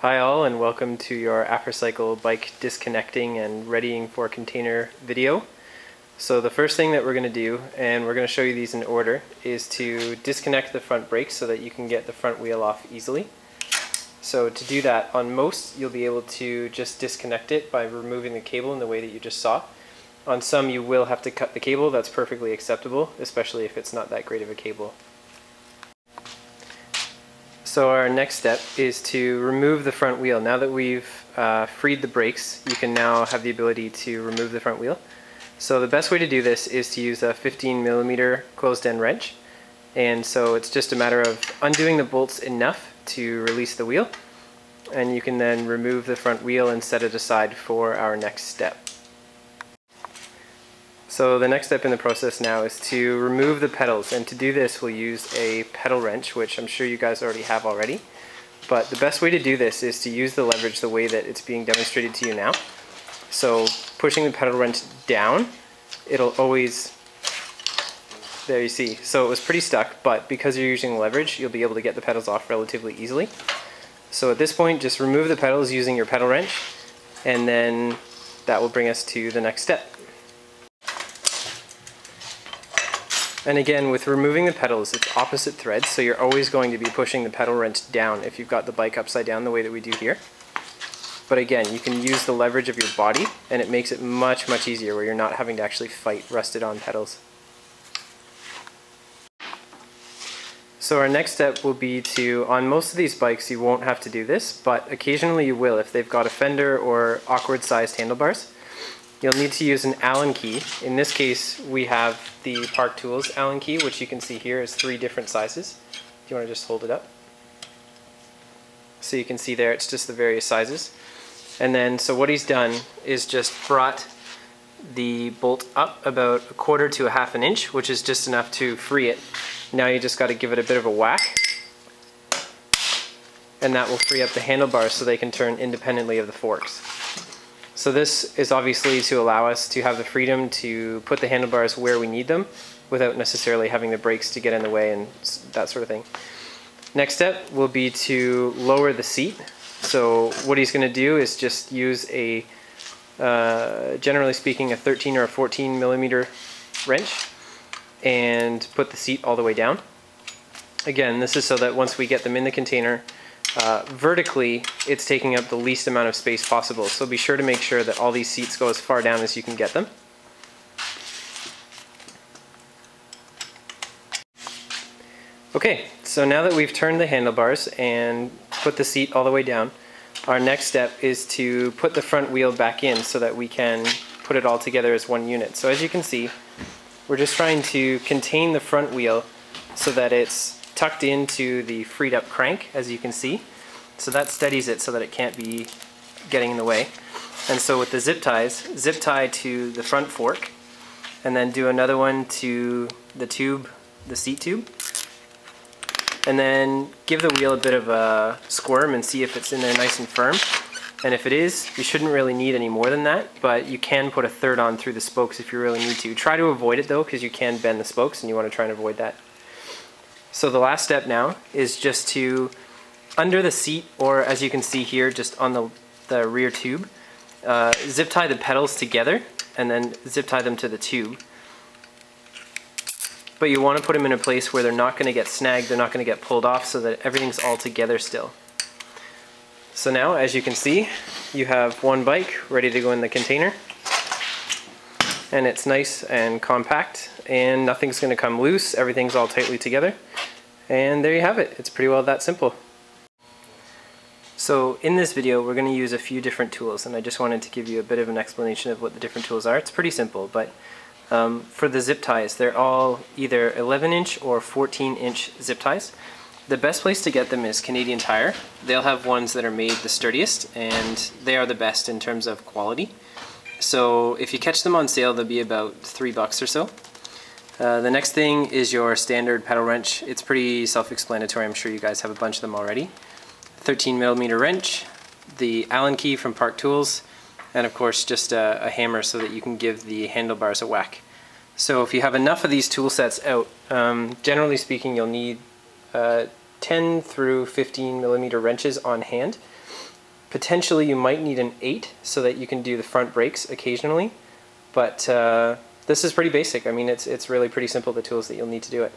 Hi all, and welcome to your AfterCycle bike disconnecting and readying for container video. So the first thing that we're going to do, and we're going to show you these in order, is to disconnect the front brakes so that you can get the front wheel off easily. So to do that, on most you'll be able to just disconnect it by removing the cable in the way that you just saw. On some you will have to cut the cable. That's perfectly acceptable, especially if it's not that great of a cable. So our next step is to remove the front wheel. Now that we've freed the brakes, you can now have the ability to remove the front wheel. So the best way to do this is to use a 15mm closed-end wrench. And so it's just a matter of undoing the bolts enough to release the wheel. And you can then remove the front wheel and set it aside for our next step. So the next step in the process now is to remove the pedals, and to do this we'll use a pedal wrench, which I'm sure you guys already have already. But the best way to do this is to use the leverage the way that it's being demonstrated to you now. So pushing the pedal wrench down, it'll always, there you see, so it was pretty stuck, but because you're using leverage you'll be able to get the pedals off relatively easily. So at this point just remove the pedals using your pedal wrench, and then that will bring us to the next step. And again, with removing the pedals, it's opposite threads, so you're always going to be pushing the pedal wrench down if you've got the bike upside down the way that we do here. But again, you can use the leverage of your body, and it makes it much easier where you're not having to actually fight rusted on pedals. So our next step will be to, on most of these bikes you won't have to do this, but occasionally you will if they've got a fender or awkward sized handlebars. You'll need to use an Allen key. In this case we have the Park Tools Allen key, which you can see here is 3 different sizes. Do you want to just hold it up? So you can see there it's just the various sizes. And then so what he's done is just brought the bolt up about 1/4 to 1/2 inch, which is just enough to free it. Now you just got to give it a bit of a whack, and that will free up the handlebars so they can turn independently of the forks. So this is obviously to allow us to have the freedom to put the handlebars where we need them without necessarily having the brakes to get in the way and that sort of thing. Next step will be to lower the seat. So what he's going to do is just use a, generally speaking, a 13 or a 14mm wrench and put the seat all the way down. Again, this is so that once we get them in the container, vertically it's taking up the least amount of space possible, so be sure to make sure that all these seats go as far down as you can get them. Okay, so now that we've turned the handlebars and put the seat all the way down, our next step is to put the front wheel back in so that we can put it all together as one unit. So as you can see, we're just trying to contain the front wheel so that it's tucked into the freed up crank, as you can see. So that steadies it so that it can't be getting in the way. And so with the zip ties, zip tie to the front fork, and then do another one to the tube, the seat tube. And then give the wheel a bit of a squirm and see if it's in there nice and firm. And if it is, you shouldn't really need any more than that, but you can put a third on through the spokes if you really need to. Try to avoid it though, because you can bend the spokes and you want to try and avoid that. So the last step now is just to, under the seat, or as you can see here, just on the rear tube, zip tie the pedals together and then zip tie them to the tube. But you want to put them in a place where they're not going to get snagged, they're not going to get pulled off, so that everything's all together still. So now, as you can see, you have one bike ready to go in the container, and it's nice and compact, and nothing's going to come loose, everything's all tightly together, and there you have it. It's pretty well that simple. So in this video we're going to use a few different tools, and I just wanted to give you a bit of an explanation of what the different tools are. It's pretty simple, but for the zip ties, they're all either 11-inch or 14-inch zip ties. The best place to get them is Canadian Tire. They'll have ones that are made the sturdiest, and they are the best in terms of quality. So if you catch them on sale, they'll be about $3 or so. The next thing is your standard pedal wrench. It's pretty self-explanatory. I'm sure you guys have a bunch of them already. 13mm wrench, the Allen key from Park Tools, and of course just a hammer so that you can give the handlebars a whack. So if you have enough of these tool sets out, generally speaking you'll need 10 through 15mm wrenches on hand. Potentially you might need an 8 so that you can do the front brakes occasionally, but this is pretty basic. I mean, it's really pretty simple, the tools that you'll need to do it.